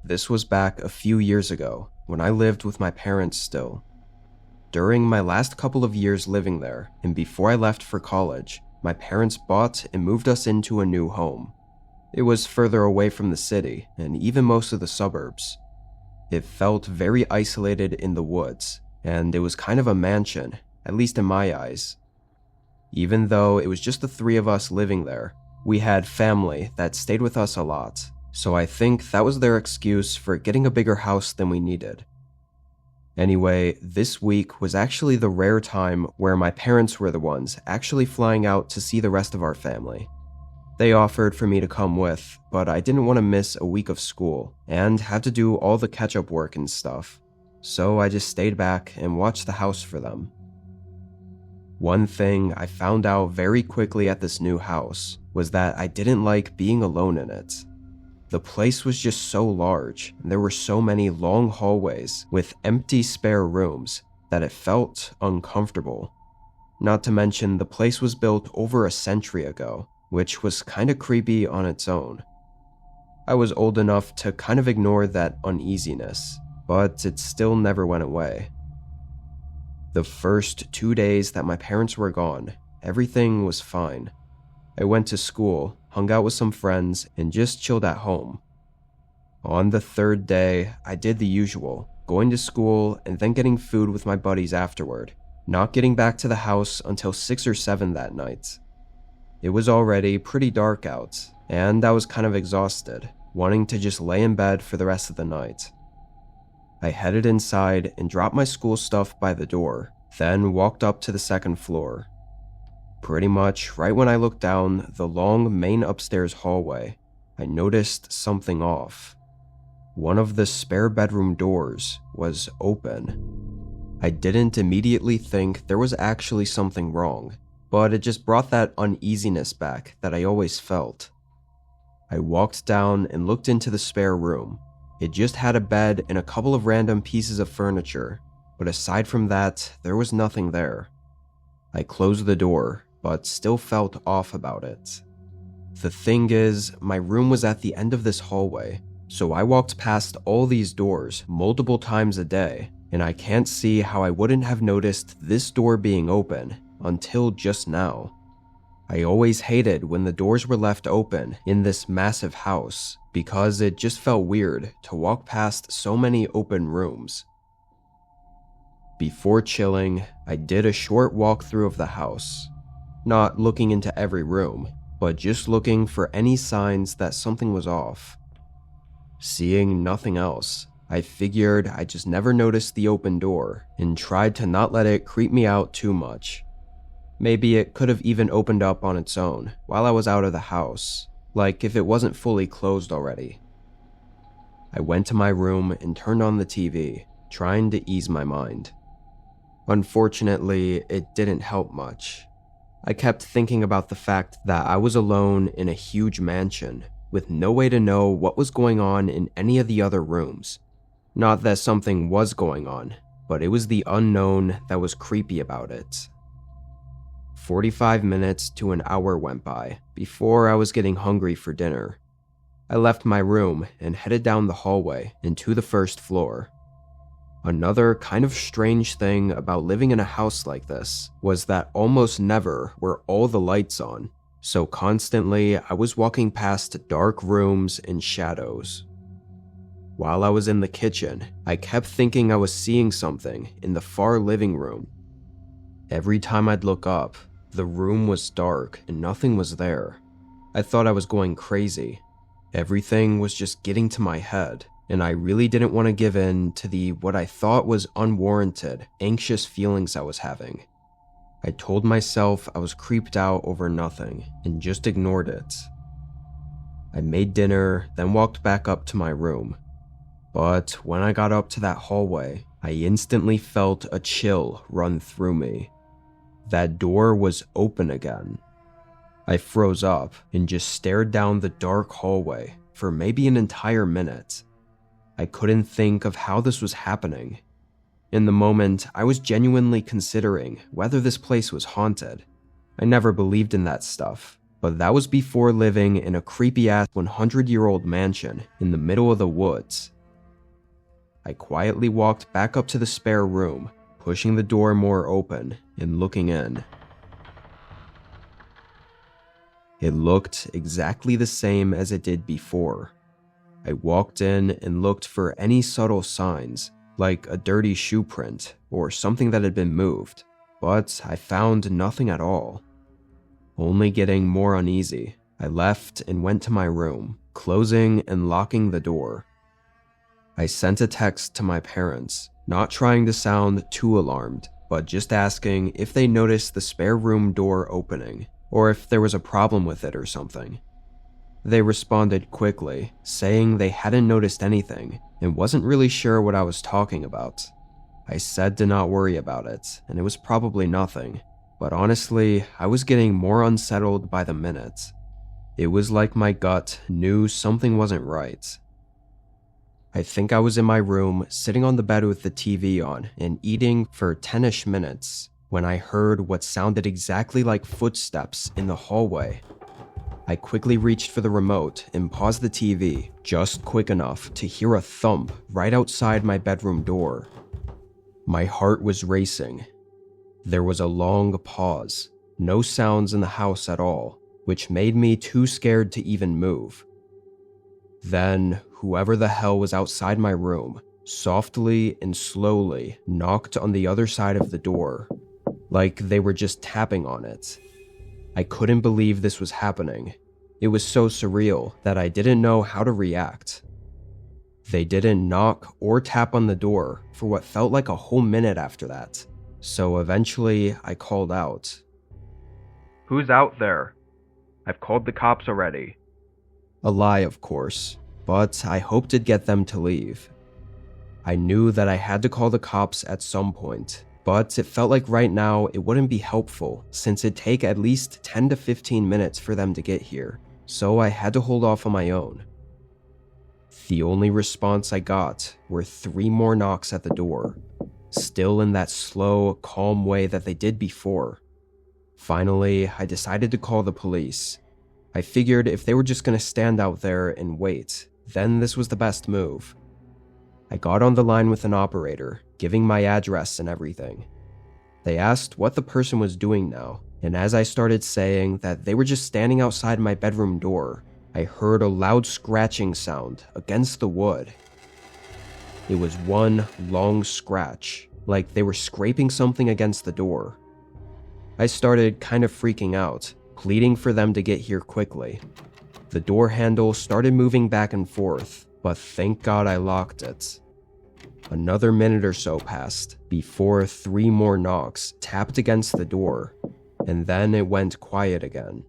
This was back a few years ago, when I lived with my parents still. During my last couple of years living there, and before I left for college, my parents bought and moved us into a new home. It was further away from the city, and even most of the suburbs. It felt very isolated in the woods, and it was kind of a mansion, at least in my eyes. Even though it was just the three of us living there, we had family that stayed with us a lot, so I think that was their excuse for getting a bigger house than we needed. Anyway, this week was actually the rare time where my parents were the ones actually flying out to see the rest of our family. They offered for me to come with, but I didn't want to miss a week of school and have to do all the catch-up work and stuff, so I just stayed back and watched the house for them. One thing I found out very quickly at this new house was that I didn't like being alone in it. The place was just so large, and there were so many long hallways with empty spare rooms that it felt uncomfortable. Not to mention the place was built over a century ago, which was kinda creepy on its own. I was old enough to kind of ignore that uneasiness, but it still never went away. The first 2 days that my parents were gone, everything was fine. I went to school, hung out with some friends, and just chilled at home. On the third day, I did the usual, going to school and then getting food with my buddies afterward, not getting back to the house until 6 or 7 that night. It was already pretty dark out, and I was kind of exhausted, wanting to just lay in bed for the rest of the night. I headed inside and dropped my school stuff by the door, then walked up to the second floor. Pretty much right when I looked down the long main upstairs hallway, I noticed something off. One of the spare bedroom doors was open. I didn't immediately think there was actually something wrong, but it just brought that uneasiness back that I always felt. I walked down and looked into the spare room. It just had a bed and a couple of random pieces of furniture, but aside from that, there was nothing there. I closed the door, but still felt off about it. The thing is, my room was at the end of this hallway, so I walked past all these doors multiple times a day, and I can't see how I wouldn't have noticed this door being open until just now. I always hated when the doors were left open in this massive house because it just felt weird to walk past so many open rooms. Before chilling, I did a short walkthrough of the house, not looking into every room, but just looking for any signs that something was off. Seeing nothing else, I figured I just never noticed the open door and tried to not let it creep me out too much. Maybe it could have even opened up on its own while I was out of the house, like if it wasn't fully closed already. I went to my room and turned on the TV, trying to ease my mind. Unfortunately, it didn't help much. I kept thinking about the fact that I was alone in a huge mansion, with no way to know what was going on in any of the other rooms. Not that something was going on, but it was the unknown that was creepy about it. 45 minutes to an hour went by before I was getting hungry for dinner. I left my room and headed down the hallway and to the first floor. Another kind of strange thing about living in a house like this was that almost never were all the lights on, so constantly I was walking past dark rooms and shadows. While I was in the kitchen, I kept thinking I was seeing something in the far living room. Every time I'd look up, the room was dark and nothing was there. I thought I was going crazy. Everything was just getting to my head, and I really didn't want to give in to what I thought was unwarranted, anxious feelings I was having. I told myself I was creeped out over nothing and just ignored it. I made dinner, then walked back up to my room. But when I got up to that hallway, I instantly felt a chill run through me. That door was open again. I froze up and just stared down the dark hallway for maybe an entire minute. I couldn't think of how this was happening. In the moment, I was genuinely considering whether this place was haunted. I never believed in that stuff, but that was before living in a creepy-ass 100-year-old mansion in the middle of the woods, I quietly walked back up to the spare room, pushing the door more open and looking in. It looked exactly the same as it did before. I walked in and looked for any subtle signs, like a dirty shoe print or something that had been moved, but I found nothing at all. Only getting more uneasy, I left and went to my room, closing and locking the door. I sent a text to my parents, not trying to sound too alarmed, but just asking if they noticed the spare room door opening, or if there was a problem with it or something. They responded quickly, saying they hadn't noticed anything and wasn't really sure what I was talking about. I said to not worry about it, and it was probably nothing, but honestly, I was getting more unsettled by the minute. It was like my gut knew something wasn't right. I think I was in my room, sitting on the bed with the TV on and eating for 10-ish minutes when I heard what sounded exactly like footsteps in the hallway. I quickly reached for the remote and paused the TV just quick enough to hear a thump right outside my bedroom door. My heart was racing. There was a long pause, no sounds in the house at all, which made me too scared to even move. Then, whoever the hell was outside my room softly and slowly knocked on the other side of the door, like they were just tapping on it. I couldn't believe this was happening. It was so surreal that I didn't know how to react. They didn't knock or tap on the door for what felt like a whole minute after that, so eventually I called out. "Who's out there? I've called the cops already." A lie, of course, but I hoped it'd get them to leave. I knew that I had to call the cops at some point, but it felt like right now it wouldn't be helpful since it'd take at least 10 to 15 minutes for them to get here, so I had to hold off on my own. The only response I got were 3 more knocks at the door, still in that slow, calm way that they did before. Finally, I decided to call the police. I figured if they were just going to stand out there and wait, then this was the best move. I got on the line with an operator, giving my address and everything. They asked what the person was doing now, and as I started saying that they were just standing outside my bedroom door, I heard a loud scratching sound against the wood. It was one long scratch, like they were scraping something against the door. I started kind of freaking out, pleading for them to get here quickly. The door handle started moving back and forth, but thank God I locked it. Another minute or so passed before 3 more knocks tapped against the door, and then it went quiet again.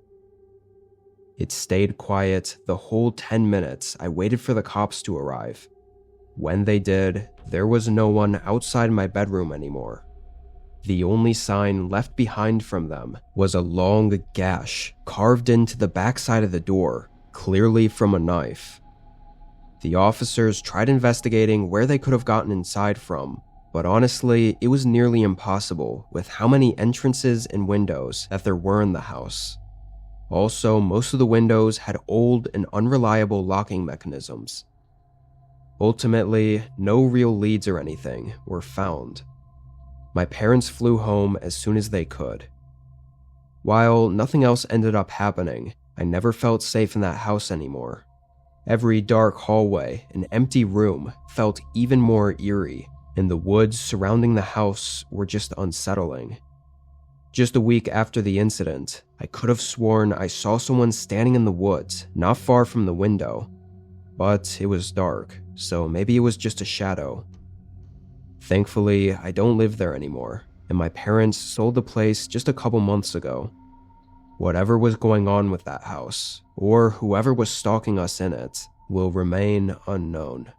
It stayed quiet the whole 10 minutes I waited for the cops to arrive. When they did, there was no one outside my bedroom anymore. The only sign left behind from them was a long gash carved into the backside of the door, clearly from a knife. The officers tried investigating where they could have gotten inside from, but honestly, it was nearly impossible with how many entrances and windows that there were in the house. Also, most of the windows had old and unreliable locking mechanisms. Ultimately, no real leads or anything were found. My parents flew home as soon as they could. While nothing else ended up happening, I never felt safe in that house anymore. Every dark hallway and empty room felt even more eerie, and the woods surrounding the house were just unsettling. Just a week after the incident, I could have sworn I saw someone standing in the woods not far from the window, but it was dark, so maybe it was just a shadow. Thankfully, I don't live there anymore, and my parents sold the place just a couple months ago. Whatever was going on with that house, or whoever was stalking us in it, will remain unknown.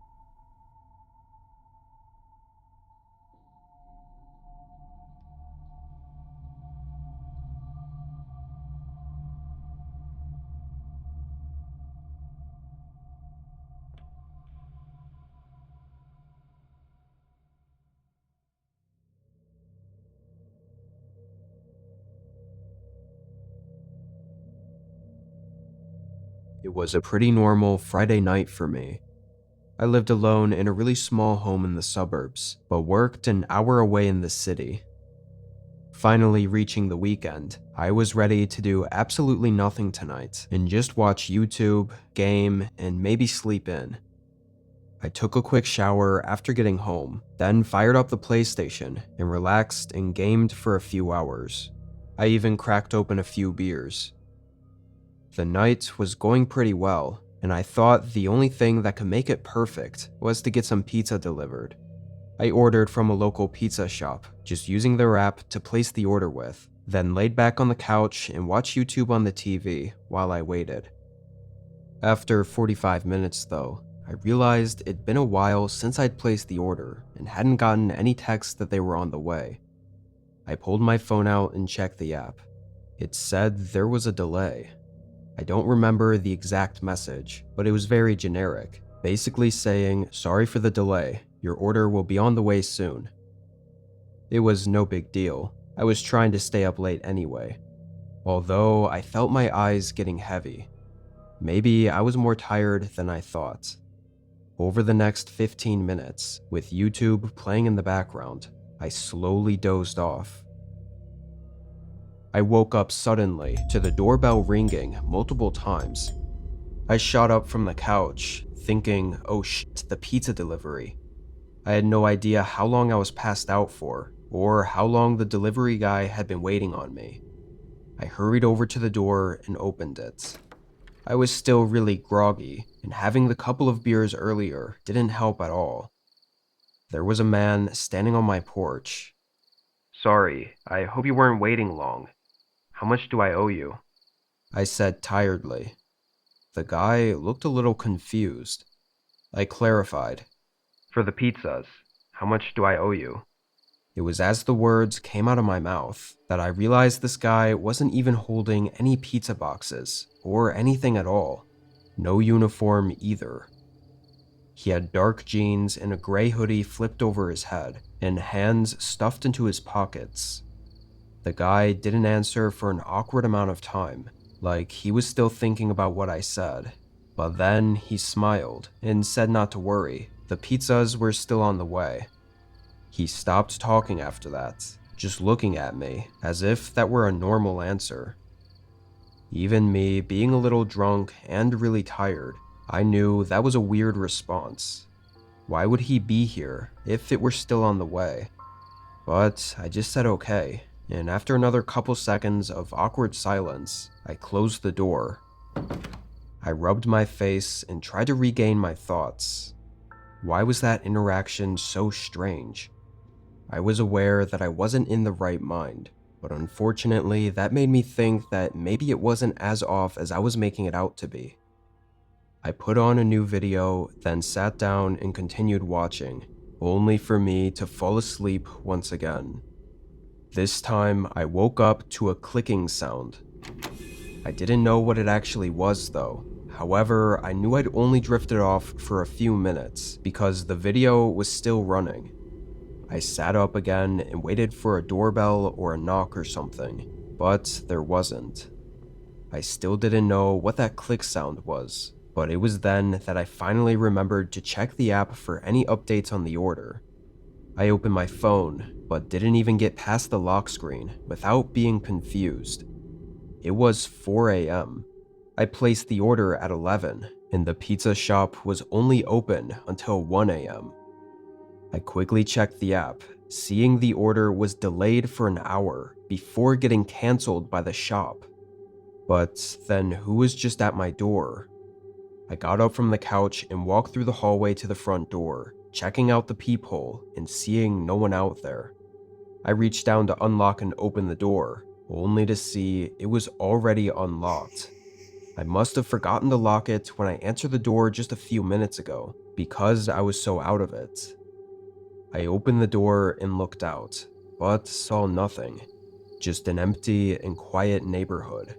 It was a pretty normal Friday night for me. I lived alone in a really small home in the suburbs, but worked an hour away in the city. Finally reaching the weekend, I was ready to do absolutely nothing tonight and just watch YouTube, game, and maybe sleep in. I took a quick shower after getting home, then fired up the PlayStation and relaxed and gamed for a few hours. I even cracked open a few beers. The night was going pretty well, and I thought the only thing that could make it perfect was to get some pizza delivered. I ordered from a local pizza shop, just using their app to place the order with, then laid back on the couch and watched YouTube on the TV while I waited. After 45 minutes though, I realized it'd been a while since I'd placed the order and hadn't gotten any text that they were on the way. I pulled my phone out and checked the app. It said there was a delay. I don't remember the exact message, but it was very generic, basically saying, "Sorry for the delay. Your order will be on the way soon." It was no big deal. I was trying to stay up late anyway. Although I felt my eyes getting heavy. Maybe I was more tired than I thought. Over the next 15 minutes, with YouTube playing in the background, I slowly dozed off. I woke up suddenly to the doorbell ringing multiple times. I shot up from the couch, thinking, oh shit, the pizza delivery. I had no idea how long I was passed out for, or how long the delivery guy had been waiting on me. I hurried over to the door and opened it. I was still really groggy, and having the couple of beers earlier didn't help at all. There was a man standing on my porch. "Sorry, I hope you weren't waiting long. How much do I owe you?" I said tiredly. The guy looked a little confused. I clarified. "For the pizzas, how much do I owe you?" It was as the words came out of my mouth that I realized this guy wasn't even holding any pizza boxes or anything at all. No uniform either. He had dark jeans and a gray hoodie flipped over his head and hands stuffed into his pockets. The guy didn't answer for an awkward amount of time, like he was still thinking about what I said. But then he smiled and said not to worry, the pizzas were still on the way. He stopped talking after that, just looking at me as if that were a normal answer. Even me being a little drunk and really tired, I knew that was a weird response. Why would he be here if it were still on the way? But I just said okay, and after another couple seconds of awkward silence, I closed the door. I rubbed my face and tried to regain my thoughts. Why was that interaction so strange? I was aware that I wasn't in the right mind, but unfortunately that made me think that maybe it wasn't as off as I was making it out to be. I put on a new video, then sat down and continued watching, only for me to fall asleep once again. This time I woke up to a clicking sound. I didn't know what it actually was though. However, I knew I'd only drifted off for a few minutes because the video was still running. I sat up again and waited for a doorbell or a knock or something, but there wasn't. I still didn't know what that click sound was, but it was then that I finally remembered to check the app for any updates on the order. I opened my phone, but didn't even get past the lock screen without being confused. It was 4 a.m. I placed the order at 11, and the pizza shop was only open until 1 a.m. I quickly checked the app, seeing the order was delayed for an hour before getting canceled by the shop. But then who was just at my door? I got up from the couch and walked through the hallway to the front door, checking out the peephole and seeing no one out there. I reached down to unlock and open the door, only to see it was already unlocked. I must have forgotten to lock it when I answered the door just a few minutes ago, because I was so out of it. I opened the door and looked out, but saw nothing, just an empty and quiet neighborhood.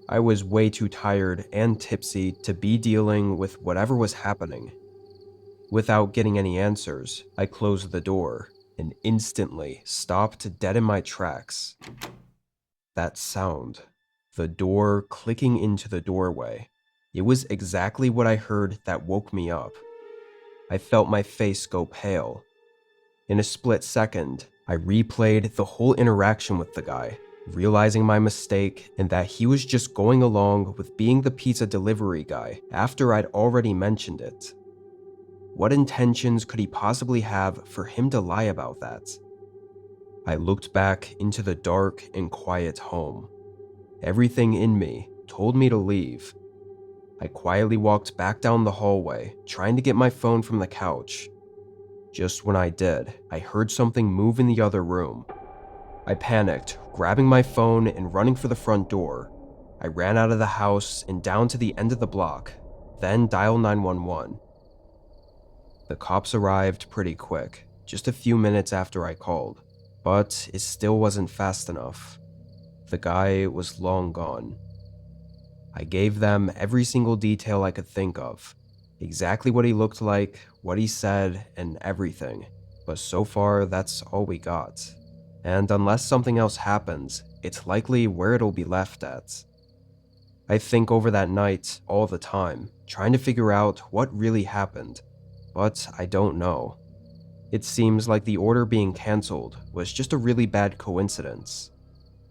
I was way too tired and tipsy to be dealing with whatever was happening. Without getting any answers, I closed the door and instantly stopped dead in my tracks. That sound, the door clicking into the doorway, it was exactly what I heard that woke me up. I felt my face go pale. In a split second, I replayed the whole interaction with the guy, realizing my mistake and that he was just going along with being the pizza delivery guy after I'd already mentioned it. What intentions could he possibly have for him to lie about that? I looked back into the dark and quiet home. Everything in me told me to leave. I quietly walked back down the hallway, trying to get my phone from the couch. Just when I did, I heard something move in the other room. I panicked, grabbing my phone and running for the front door. I ran out of the house and down to the end of the block, then dialed 911. The cops arrived pretty quick, just a few minutes after I called, but it still wasn't fast enough. The guy was long gone. I gave them every single detail I could think of, exactly what he looked like, what he said, and everything, but so far that's all we got. And unless something else happens, it's likely where it'll be left at. I think over that night all the time, trying to figure out what really happened, but I don't know. It seems like the order being cancelled was just a really bad coincidence.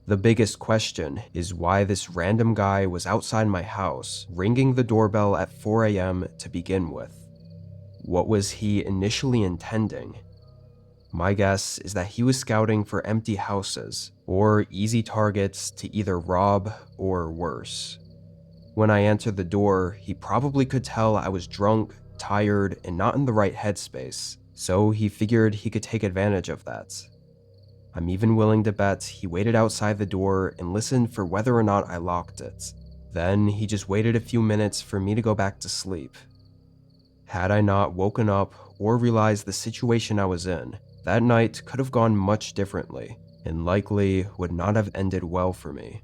The biggest question is why this random guy was outside my house, ringing the doorbell at 4 a.m. to begin with. What was he initially intending? My guess is that he was scouting for empty houses, or easy targets to either rob or worse. When I answered the door, he probably could tell I was drunk, tired, and not in the right headspace, so he figured he could take advantage of that. I'm even willing to bet he waited outside the door and listened for whether or not I locked it. Then he just waited a few minutes for me to go back to sleep. Had I not woken up or realized the situation I was in, that night could have gone much differently, and likely would not have ended well for me.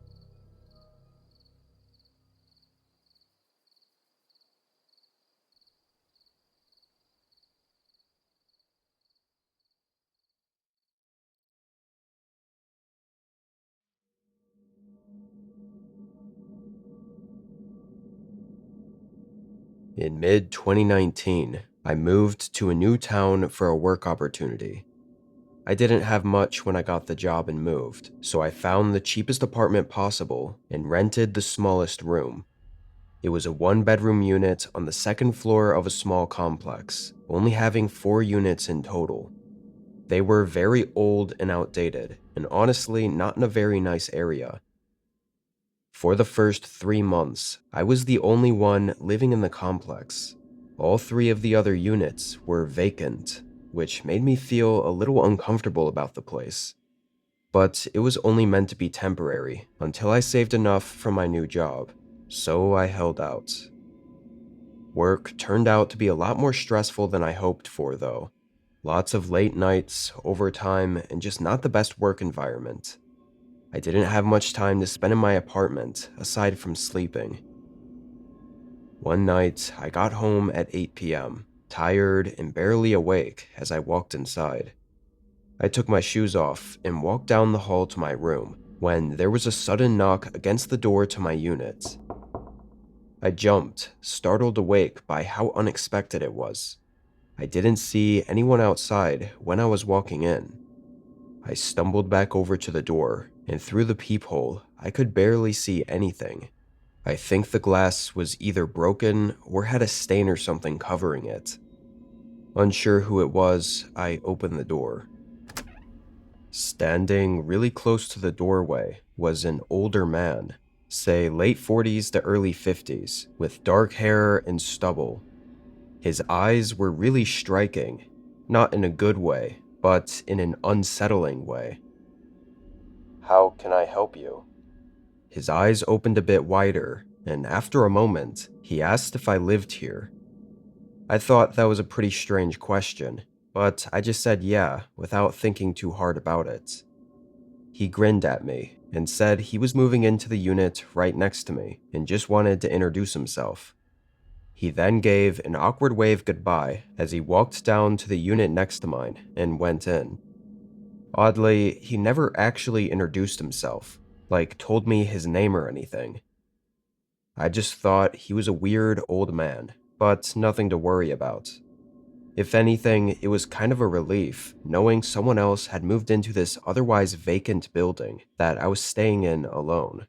In mid-2019, I moved to a new town for a work opportunity. I didn't have much when I got the job and moved, so I found the cheapest apartment possible and rented the smallest room. It was a one-bedroom unit on the second floor of a small complex, only having 4 units in total. They were very old and outdated, and honestly not in a very nice area. For the first 3 months, I was the only one living in the complex. All 3 of the other units were vacant, which made me feel a little uncomfortable about the place. But it was only meant to be temporary until I saved enough from my new job, so I held out. Work turned out to be a lot more stressful than I hoped for, though. Lots of late nights, overtime, and just not the best work environment. I didn't have much time to spend in my apartment, aside from sleeping. One night, I got home at 8 p.m., tired and barely awake as I walked inside. I took my shoes off and walked down the hall to my room when there was a sudden knock against the door to my unit. I jumped, startled awake by how unexpected it was. I didn't see anyone outside when I was walking in. I stumbled back over to the door, and through the peephole, I could barely see anything. I think the glass was either broken or had a stain or something covering it. Unsure who it was, I opened the door. Standing really close to the doorway was an older man, say late 40s to early 50s, with dark hair and stubble. His eyes were really striking, not in a good way, but in an unsettling way. "How can I help you?" His eyes opened a bit wider, and after a moment, he asked if I lived here. I thought that was a pretty strange question, but I just said yeah without thinking too hard about it. He grinned at me and said he was moving into the unit right next to me and just wanted to introduce himself. He then gave an awkward wave goodbye as he walked down to the unit next to mine and went in. Oddly, he never actually introduced himself, like told me his name or anything. I just thought he was a weird old man, but nothing to worry about. If anything, it was kind of a relief knowing someone else had moved into this otherwise vacant building that I was staying in alone.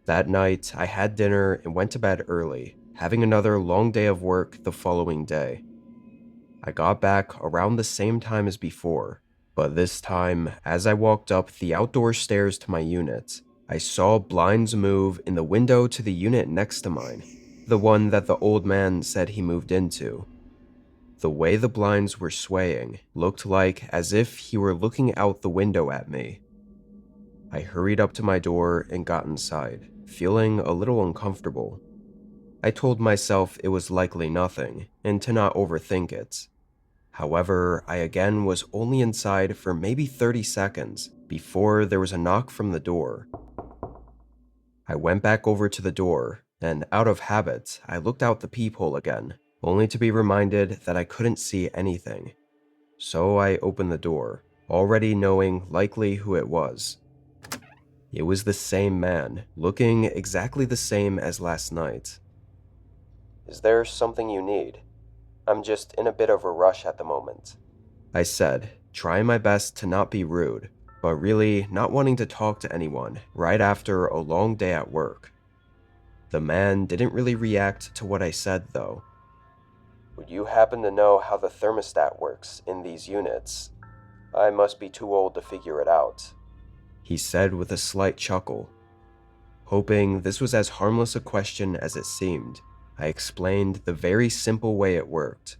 That night, I had dinner and went to bed early, having another long day of work the following day. I got back around the same time as before, but this time, as I walked up the outdoor stairs to my unit, I saw blinds move in the window to the unit next to mine, the one that the old man said he moved into. The way the blinds were swaying looked like as if he were looking out the window at me. I hurried up to my door and got inside, feeling a little uncomfortable. I told myself it was likely nothing, and to not overthink it. However, I again was only inside for maybe 30 seconds before there was a knock from the door. I went back over to the door, and out of habit, I looked out the peephole again, only to be reminded that I couldn't see anything. So I opened the door, already knowing likely who it was. It was the same man, looking exactly the same as last night. "Is there something you need? I'm just in a bit of a rush at the moment," I said, trying my best to not be rude, but really not wanting to talk to anyone right after a long day at work. The man didn't really react to what I said, though. "Would you happen to know how the thermostat works in these units? I must be too old to figure it out," he said with a slight chuckle. Hoping this was as harmless a question as it seemed, I explained the very simple way it worked.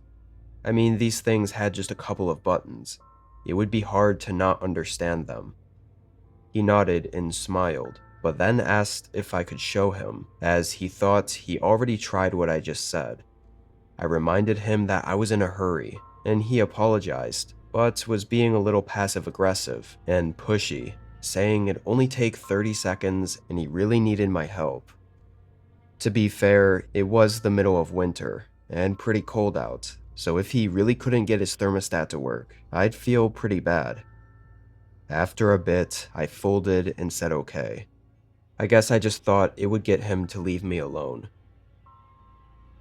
I mean, these things had just a couple of buttons. It would be hard to not understand them. He nodded and smiled, but then asked if I could show him, as he thought he already tried what I just said. I reminded him that I was in a hurry, and he apologized, but was being a little passive-aggressive and pushy, saying it'd only take 30 seconds and he really needed my help. To be fair, it was the middle of winter, and pretty cold out, so if he really couldn't get his thermostat to work, I'd feel pretty bad. After a bit, I folded and said okay. I guess I just thought it would get him to leave me alone.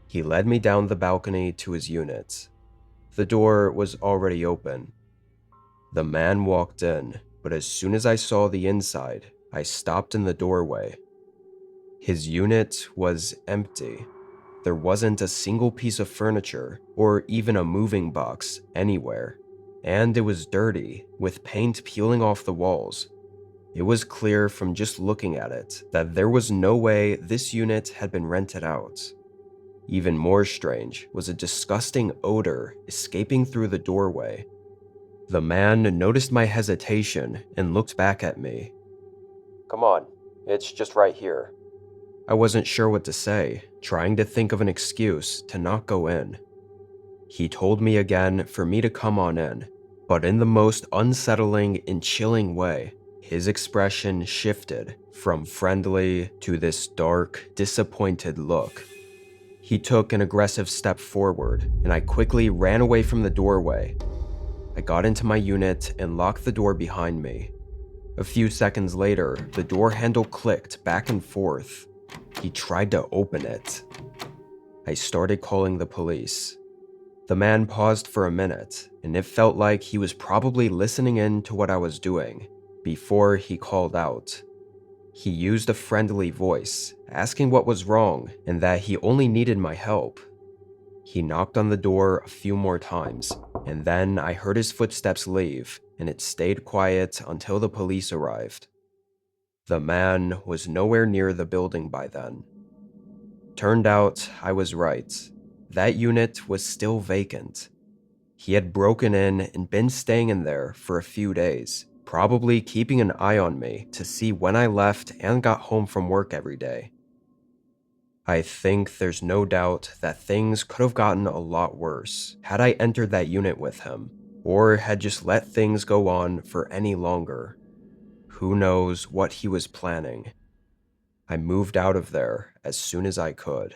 He led me down the balcony to his unit. The door was already open. The man walked in, but as soon as I saw the inside, I stopped in the doorway. His unit was empty. There wasn't a single piece of furniture or even a moving box anywhere, and it was dirty, with paint peeling off the walls. It was clear from just looking at it that there was no way this unit had been rented out. Even more strange was a disgusting odor escaping through the doorway. The man noticed my hesitation and looked back at me. "Come on, it's just right here." I wasn't sure what to say, trying to think of an excuse to not go in. He told me again for me to come on in, but in the most unsettling and chilling way, his expression shifted from friendly to this dark, disappointed look. He took an aggressive step forward, and I quickly ran away from the doorway. I got into my unit and locked the door behind me. A few seconds later, the door handle clicked back and forth. He tried to open it. I started calling the police. The man paused for a minute, and it felt like he was probably listening in to what I was doing before he called out. He used a friendly voice, asking what was wrong and that he only needed my help. He knocked on the door a few more times, and then I heard his footsteps leave, and it stayed quiet until the police arrived. The man was nowhere near the building by then. Turned out I was right. That unit was still vacant. He had broken in and been staying in there for a few days, probably keeping an eye on me to see when I left and got home from work every day. I think there's no doubt that things could have gotten a lot worse had I entered that unit with him, or had just let things go on for any longer. Who knows what he was planning? I moved out of there as soon as I could.